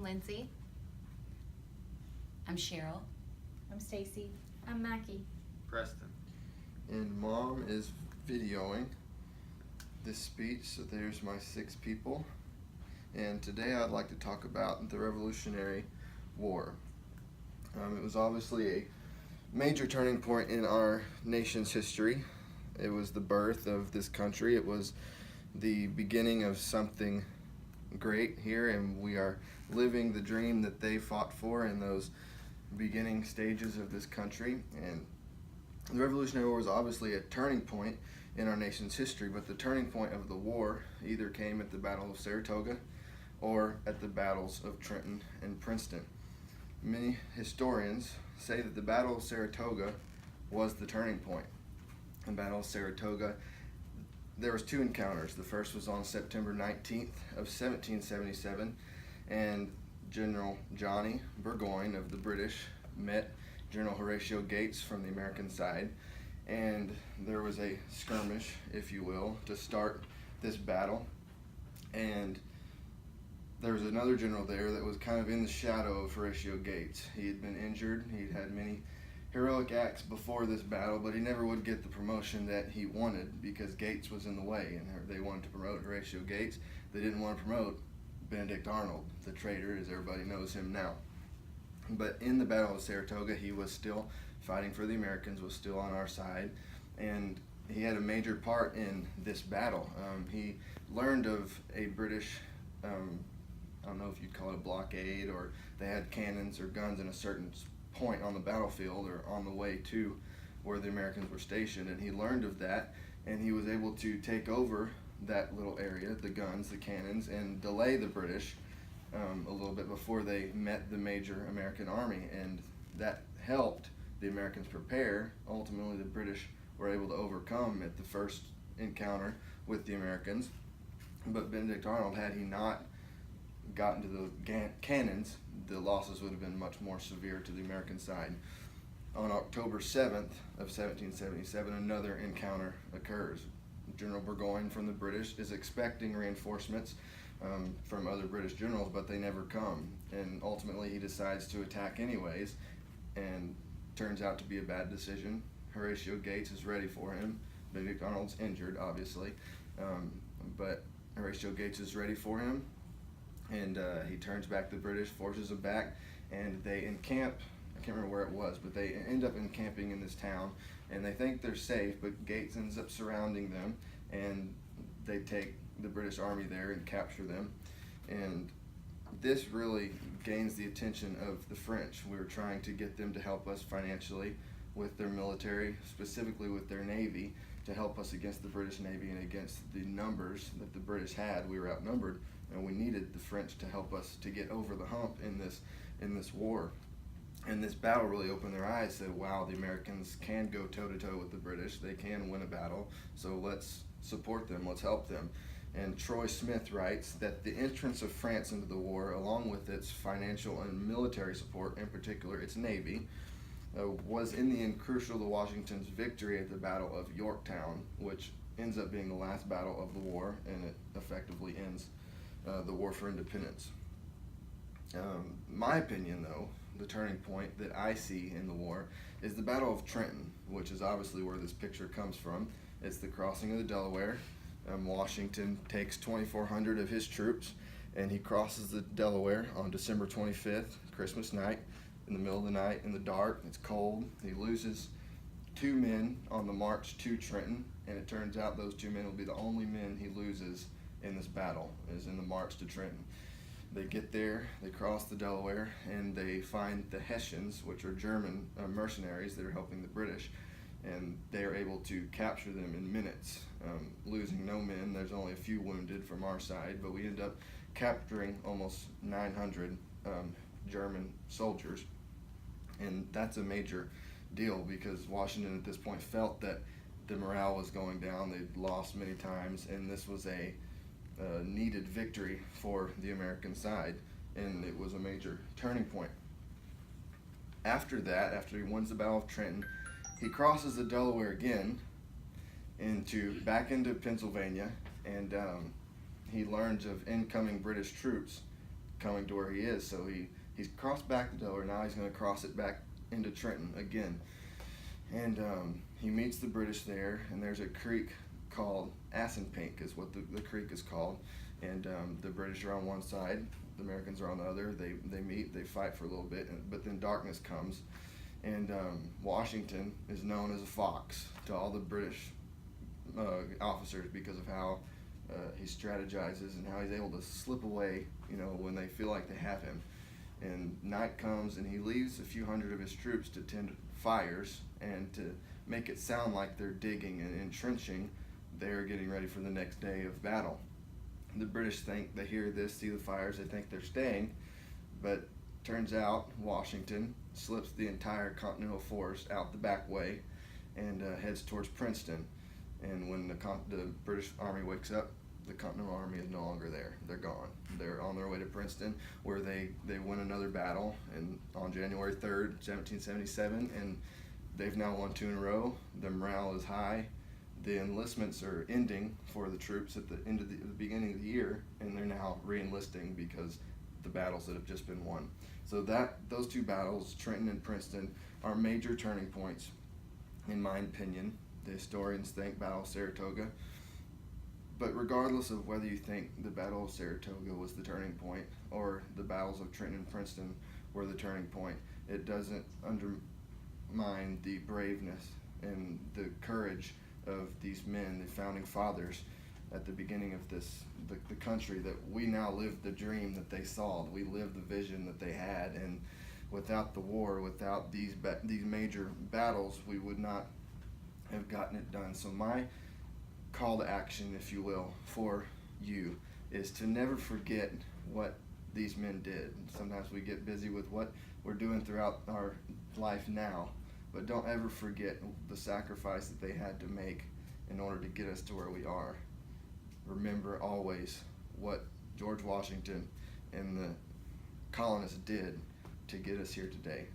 Lindsay. I'm Cheryl. I'm Stacy. I'm Mackie. Preston. And Mom is videoing this speech, so there's my 6 people. And today I'd like to talk about the Revolutionary War. It was obviously a major turning point in our nation's history. It was the birth of this country. It was the beginning of something great here, and we are living the dream that they fought for in those beginning stages of this country. And the Revolutionary War was obviously a turning point in our nation's history, but the turning point of the war either came at the Battle of Saratoga or at the battles of Trenton and Princeton. Many historians say that the Battle of Saratoga was the turning point. The Battle of Saratoga, there was 2 encounters. The first was on September 19th of 1777, and General Johnny Burgoyne of the British met General Horatio Gates from the American side, and there was a skirmish, if you will, to start this battle. And there was another general there that was kind of in the shadow of Horatio Gates. He had been injured. He'd had many heroic acts before this battle, but he never would get the promotion that he wanted because Gates was in the way, and they wanted to promote Horatio Gates. They didn't want to promote Benedict Arnold, the traitor, as everybody knows him now. But in the Battle of Saratoga, he was still fighting for the Americans, was still on our side, and he had a major part in this battle. He learned of a British, I don't know if you'd call it a blockade, or they had cannons or guns in a certain point on the battlefield or on the way to where the Americans were stationed, and he learned of that, and he was able to take over that little area, the guns, the cannons, and delay the British a little bit before they met the major American army, and that helped the Americans prepare. Ultimately, the British were able to overcome at the first encounter with the Americans, but Benedict Arnold, had he not gotten to the cannons, the losses would have been much more severe to the American side. On October 7th of 1777, another encounter occurs. General Burgoyne from the British is expecting reinforcements from other British generals, but they never come, and ultimately he decides to attack anyways, and turns out to be a bad decision. Horatio Gates is ready for him. Benedict Arnold's injured, obviously, but Horatio Gates is ready for him, and he turns back the British forces them back, and they encamp. I can't remember where it was, but they end up encamping in this town, and they think they're safe, but Gates ends up surrounding them, and they take the British army there and capture them. And this really gains the attention of the French. We were trying to get them to help us financially with their military, specifically with their navy, to help us against the British Navy and against the numbers that the British had. We were outnumbered, and we needed the French to help us to get over the hump in this war. And this battle really opened their eyes, said, wow, the Americans can go toe-to-toe with the British. They can win a battle, so let's support them, let's help them. And Troy Smith writes that the entrance of France into the war, along with its financial and military support, in particular its navy, was in the end crucial to Washington's victory at the Battle of Yorktown, which ends up being the last battle of the war, and it effectively ends the war for independence. My opinion, though, the turning point that I see in the war is the Battle of Trenton, which is obviously where this picture comes from. It's the crossing of the Delaware. Washington takes 2,400 of his troops, and he crosses the Delaware on December 25th, Christmas night, in the middle of the night, in the dark. It's cold. He loses 2 men on the march to Trenton, and it turns out those 2 men will be the only men he loses in this battle, is in the march to Trenton. They get there, they cross the Delaware, and they find the Hessians, which are German mercenaries that are helping the British, and they are able to capture them in minutes, losing no men. There's only a few wounded from our side, but we end up capturing almost 900 German soldiers, and that's a major deal because Washington at this point felt that the morale was going down. They'd lost many times, and this was a needed victory for the American side, and it was a major turning point. After that, after he wins the Battle of Trenton, he crosses the Delaware again back into Pennsylvania, and he learns of incoming British troops coming to where he is. So he's crossed back the Delaware. Now he's going to cross it back into Trenton again. And he meets the British there, and there's a creek called Assunpink is what the creek is called. And the British are on one side, the Americans are on the other. They meet, they fight for a little bit, but then darkness comes. And Washington is known as a fox to all the British officers because of how he strategizes and how he's able to slip away, when they feel like they have him. And night comes, and he leaves a few hundred of his troops to tend fires and to make it sound like they're digging and entrenching. They're getting ready for the next day of battle. The British think, they hear this, see the fires, they think they're staying, but turns out Washington slips the entire Continental Force out the back way and heads towards Princeton. And when the British Army wakes up, the Continental Army is no longer there. They're gone. They're on their way to Princeton, where they win another battle on January 3rd, 1777, and they've now won 2 in a row. The morale is high. The enlistments are ending for the troops at the end of the beginning of the year, and they're now re-enlisting because the battles that have just been won. So those 2 battles, Trenton and Princeton, are major turning points, in my opinion. The historians think Battle of Saratoga. But regardless of whether you think the Battle of Saratoga was the turning point or the battles of Trenton and Princeton were the turning point, it doesn't undermine the braveness and the courage of these men, the founding fathers, at the beginning of the country, that we now live the dream that they saw. We live the vision that they had, and without the war, without these major battles, we would not have gotten it done. So my call to action, if you will, for you is to never forget what these men did. Sometimes we get busy with what we're doing throughout our life now, but don't ever forget the sacrifice that they had to make in order to get us to where we are. Remember always what George Washington and the colonists did to get us here today.